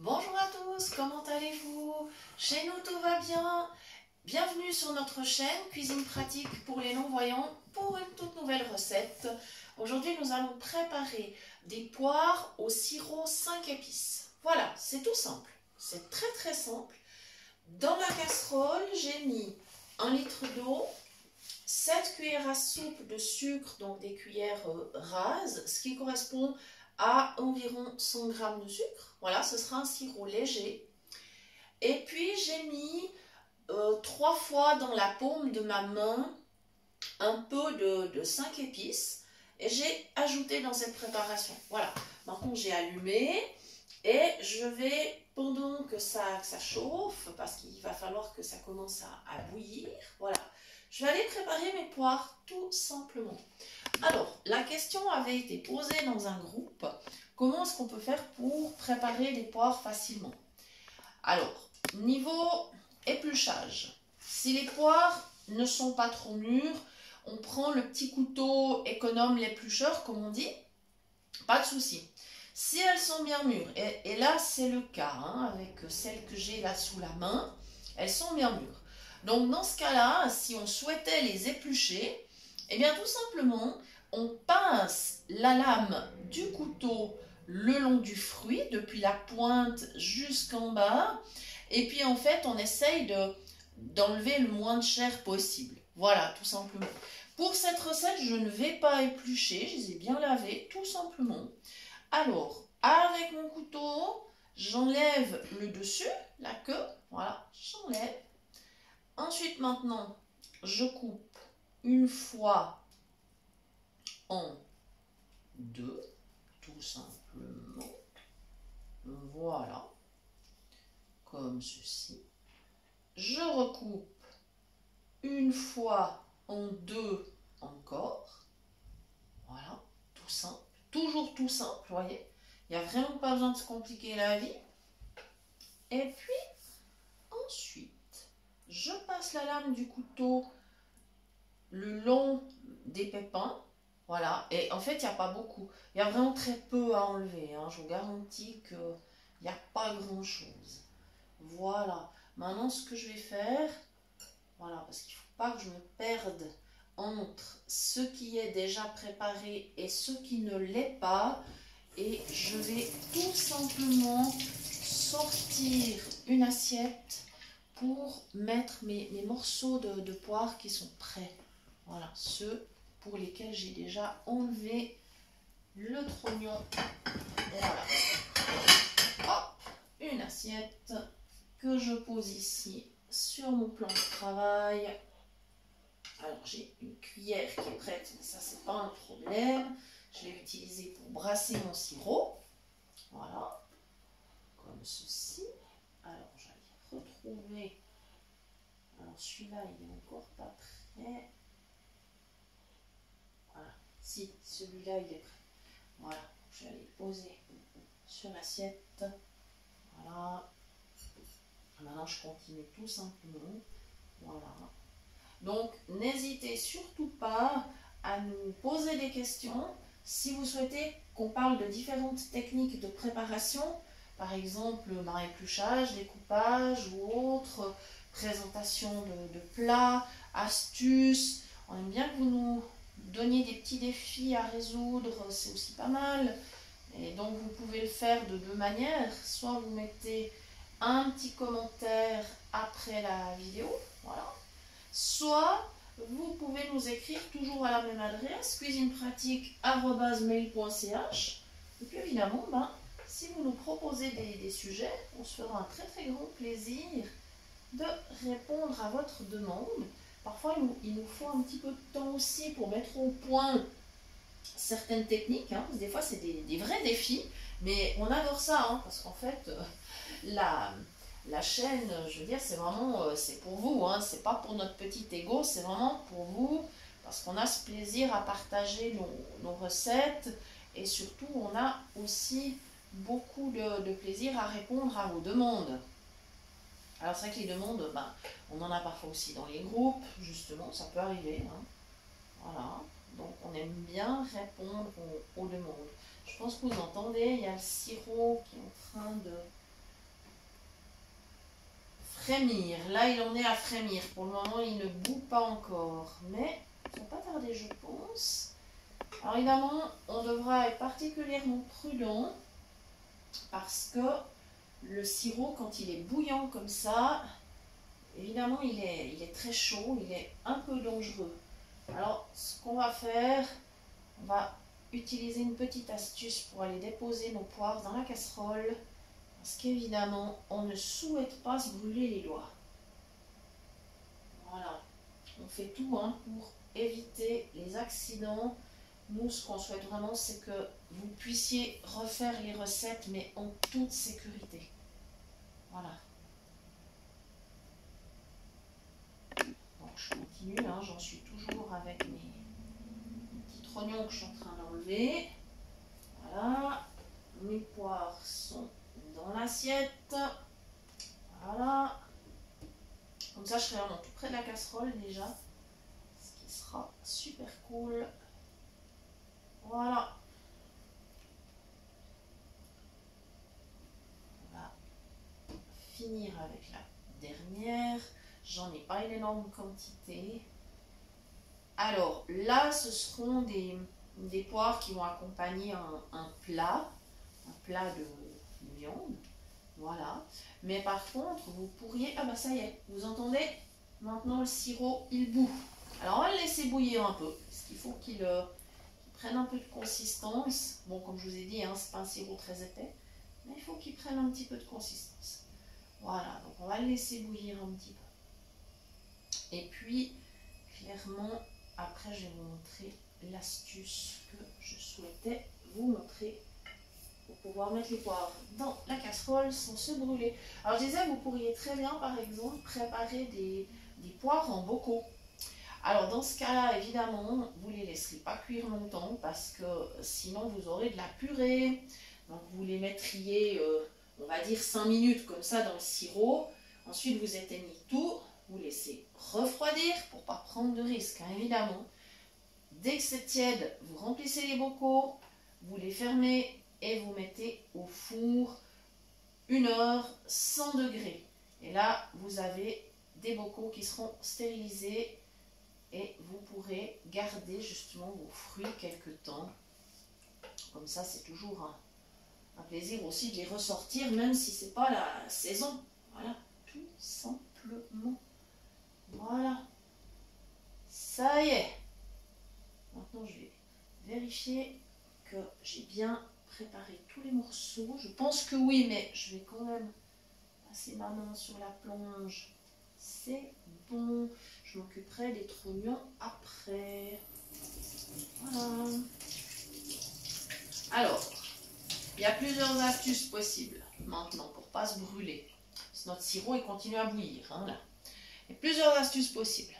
Bonjour à tous, comment allez-vous? Chez nous tout va bien. Bienvenue sur notre chaîne Cuisine pratique pour les non-voyants pour une toute nouvelle recette. Aujourd'hui nous allons préparer des poires au sirop 5 épices. Voilà, c'est tout simple, c'est très simple. Dans la casserole, j'ai mis 1 litre d'eau, 7 cuillères à soupe de sucre, donc des cuillères rases, ce qui correspond à environ 100 g de sucre. Voilà, ce sera un sirop léger. Et puis j'ai mis 3 fois dans la paume de ma main un peu de 5 épices et j'ai ajouté dans cette préparation. Voilà, maintenant j'ai allumé et je vais, pendant que ça chauffe, parce qu'il va falloir que ça commence à bouillir, voilà, je vais aller préparer mes poires tout simplement. Alors, la question avait été posée dans un groupe, comment est-ce qu'on peut faire pour préparer des poires facilement? Alors, niveau épluchage, si les poires ne sont pas trop mûres, on prend le petit couteau économe l'éplucheur, comme on dit, pas de souci. Si elles sont bien mûres, et là c'est le cas, avec celles que j'ai là sous la main, elles sont bien mûres. Donc dans ce cas-là, si on souhaitait les éplucher, eh bien tout simplement, on pince la lame du couteau le long du fruit, depuis la pointe jusqu'en bas, et puis en fait on essaye d'enlever le moins de chair possible. Voilà, tout simplement. Pour cette recette, je ne vais pas éplucher, je les ai bien lavées, tout simplement. Alors, avec mon couteau, j'enlève le dessus, la queue, voilà, j'enlève. Ensuite, maintenant, je coupe une fois en deux, tout simplement. Voilà, comme ceci. Je recoupe une fois en deux encore. Voilà, tout simple. Toujours tout simple, vous voyez. Il n'y a vraiment pas besoin de se compliquer la vie. Et puis, ensuite, je passe la lame du couteau le long des pépins. Voilà, et en fait, il n'y a pas beaucoup. Il y a vraiment très peu à enlever. Je vous garantis qu'il n'y a pas grand-chose. Voilà. Maintenant, ce que je vais faire, voilà, parce qu'il ne faut pas que je me perde entre ce qui est déjà préparé et ce qui ne l'est pas. Et je vais tout simplement sortir une assiette pour mettre mes morceaux de poire qui sont prêts. Voilà, ceux pour lesquels j'ai déjà enlevé le trognon. Voilà. Hop, une assiette que je pose ici sur mon plan de travail. Alors j'ai une cuillère qui est prête, mais ça c'est pas un problème. Je l'ai utilisée pour brasser mon sirop. Voilà, comme ceci. Alors j'allais retrouver. Alors celui-là il est encore pas prêt. Voilà, si celui-là il est prêt. Voilà, je vais aller poser sur l'assiette. Voilà. Maintenant je continue tout simplement. Voilà. Donc, n'hésitez surtout pas à nous poser des questions si vous souhaitez qu'on parle de différentes techniques de préparation, par exemple épluchage, découpage ou autre, présentation de plats, astuces. On aime bien que vous nous donniez des petits défis à résoudre, c'est aussi pas mal. Et donc, vous pouvez le faire de deux manières. Soit vous mettez un petit commentaire après la vidéo, voilà. Soit vous pouvez nous écrire toujours à la même adresse, cuisinepratique@mail.ch. Et puis évidemment, si vous nous proposez des sujets, on se fera un très grand plaisir de répondre à votre demande. Parfois, il nous faut un petit peu de temps aussi pour mettre au point certaines techniques. Parce que des fois, c'est des vrais défis, mais on adore ça, parce qu'en fait, la chaîne, je veux dire, c'est vraiment, c'est pour vous, c'est pas pour notre petit ego, c'est vraiment pour vous, parce qu'on a ce plaisir à partager nos recettes, et surtout, on a aussi beaucoup de plaisir à répondre à vos demandes. Alors c'est vrai que les demandes, on en a parfois aussi dans les groupes, justement, ça peut arriver, voilà, donc on aime bien répondre aux demandes. Je pense que vous entendez, il y a le sirop qui est en train frémir. Là, il en est à frémir. Pour le moment, il ne bout pas encore. Mais ça va pas tarder, je pense. Alors évidemment, on devra être particulièrement prudent parce que le sirop, quand il est bouillant comme ça, évidemment, il est très chaud, il est un peu dangereux. Alors, ce qu'on va faire, on va utiliser une petite astuce pour aller déposer nos poires dans la casserole. Parce qu'évidemment, on ne souhaite pas se brûler les doigts. Voilà. On fait tout hein, pour éviter les accidents. Nous, ce qu'on souhaite vraiment, c'est que vous puissiez refaire les recettes, mais en toute sécurité. Voilà. Donc, je continue, hein, j'en suis toujours avec mes petits oignons que je suis en train d'enlever. Voilà. Mes poires sont dans l'assiette. Voilà. Comme ça, je serai vraiment tout près de la casserole déjà. Ce qui sera super cool. Voilà. On va finir avec la dernière. J'en ai pas une énorme quantité. Alors là, ce seront des poires qui vont accompagner un plat de viande. Voilà. Mais par contre, vous pourriez... Ah bah ça y est, vous entendez? Maintenant le sirop, il bout. Alors on va le laisser bouillir un peu, parce qu'il faut qu'il prenne un peu de consistance. Bon, comme je vous ai dit, hein, c'est pas un sirop très épais, mais il faut qu'il prenne un petit peu de consistance. Voilà, donc on va le laisser bouillir un petit peu. Et puis, clairement, après je vais vous montrer l'astuce que je souhaitais vous montrer pour pouvoir mettre les poires dans la casserole sans se brûler. Alors je disais, vous pourriez très bien, par exemple, préparer des poires en bocaux. Alors dans ce cas-là, évidemment, vous ne les laisserez pas cuire longtemps parce que sinon vous aurez de la purée. Donc vous les mettriez, on va dire 5 minutes comme ça dans le sirop. Ensuite vous éteignez tout, vous laissez refroidir pour ne pas prendre de risques, hein, évidemment. Dès que c'est tiède, vous remplissez les bocaux, vous les fermez et vous mettez au four 1 heure, 100 degrés. Et là, vous avez des bocaux qui seront stérilisés et vous pourrez garder justement vos fruits quelques temps. Comme ça, c'est toujours un plaisir aussi de les ressortir, même si ce n'est pas la saison. Voilà, tout simplement. Voilà. Ça y est. Maintenant, je vais vérifier que j'ai bien préparé tous les morceaux. Je pense que oui, mais je vais quand même passer ma main sur la plonge. C'est bon. Je m'occuperai des trognons après. Voilà. Alors, il y a plusieurs astuces possibles maintenant pour ne pas se brûler. Parce que notre sirop il continue à bouillir. Hein, là. Il y a plusieurs astuces possibles.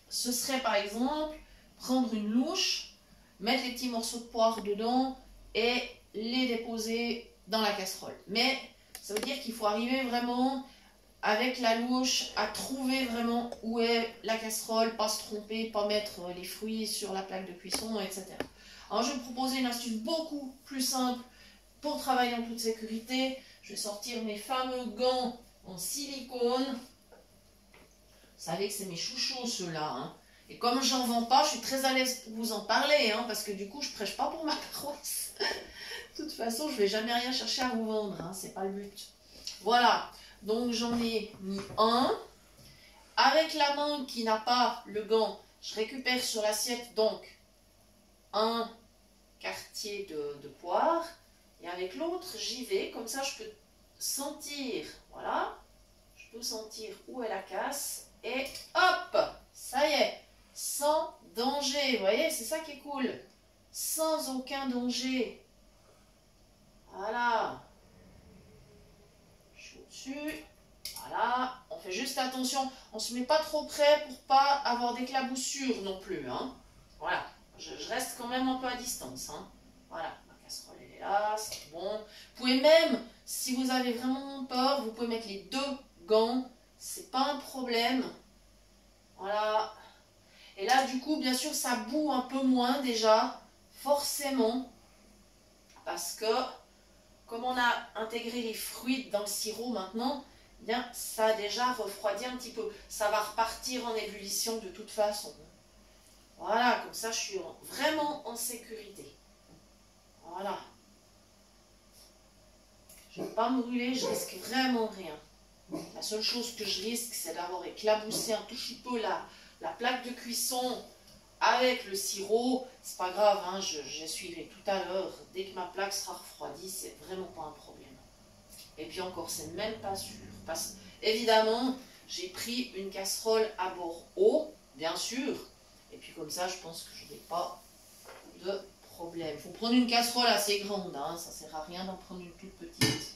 Ce serait par exemple prendre une louche, mettre les petits morceaux de poire dedans et les déposer dans la casserole. Mais ça veut dire qu'il faut arriver vraiment avec la louche à trouver vraiment où est la casserole, pas se tromper, pas mettre les fruits sur la plaque de cuisson, etc. Alors je vais vous proposer une astuce beaucoup plus simple pour travailler en toute sécurité. Je vais sortir mes fameux gants en silicone. Vous savez que c'est mes chouchous ceux-là. Hein. Et comme j'en vends pas, je suis très à l'aise pour vous en parler, hein, parce que du coup je prêche pas pour ma paroisse. De toute façon, je vais jamais rien chercher à vous vendre, hein, c'est pas le but. Voilà, donc j'en ai mis un. Avec la main qui n'a pas le gant, je récupère sur l'assiette donc un quartier de poire. Et avec l'autre, j'y vais, comme ça je peux sentir, voilà, je peux sentir où est la casse. Et hop, ça y est, sans danger, vous voyez, c'est ça qui est cool. Sans aucun danger. Voilà. Je suis au-dessus. Voilà. On fait juste attention. On ne se met pas trop près pour pas avoir d'éclaboussures non plus. Hein. Voilà. Je reste quand même un peu à distance. Hein. Voilà. Ma casserole, elle est là. C'est bon. Vous pouvez même, si vous avez vraiment peur, vous pouvez mettre les 2 gants. C'est pas un problème. Voilà. Et là, du coup, bien sûr, ça bout un peu moins déjà. Forcément. Parce que comme on a intégré les fruits dans le sirop maintenant, bien ça a déjà refroidi un petit peu. Ça va repartir en ébullition de toute façon. Voilà, comme ça je suis vraiment en sécurité. Voilà. Je ne vais pas me brûler, je risque vraiment rien. La seule chose que je risque, c'est d'avoir éclaboussé un tout petit peu la plaque de cuisson avec le sirop. C'est pas grave, hein, j'essuierai tout à l'heure. Dès que ma plaque sera refroidie, c'est vraiment pas un problème. Et puis encore, c'est même pas sûr. Parce évidemment, j'ai pris une casserole à bord haut, bien sûr. Et puis comme ça, je pense que je n'ai pas de problème. Il faut prendre une casserole assez grande, hein, ça ne sert à rien d'en prendre une toute petite.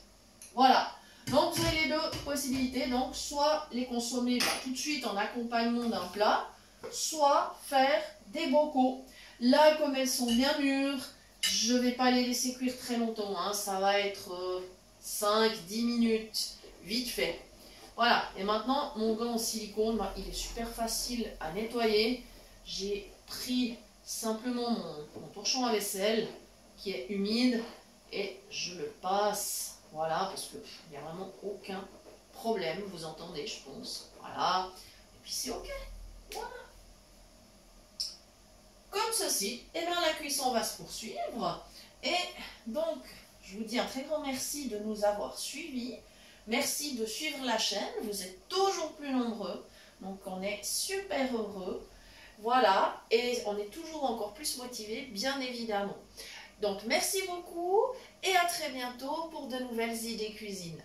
Voilà. Donc vous avez les deux possibilités. Donc soit les consommer tout de suite en accompagnement d'un plat, soit faire des bocaux. Là, comme elles sont bien mûres, je ne vais pas les laisser cuire très longtemps. Hein. Ça va être 5-10 minutes, vite fait. Voilà. Et maintenant, mon gant en silicone, il est super facile à nettoyer. J'ai pris simplement mon torchon à vaisselle qui est humide et je le passe. Voilà, parce qu'il n'y a vraiment aucun problème. Vous entendez, je pense. Voilà. Et puis c'est OK. Voilà. Comme ceci, et bien la cuisson va se poursuivre. Et donc, je vous dis un très grand merci de nous avoir suivis. Merci de suivre la chaîne. Vous êtes toujours plus nombreux. Donc, on est super heureux. Voilà. Et on est toujours encore plus motivés, bien évidemment. Donc, merci beaucoup et à très bientôt pour de nouvelles idées cuisine.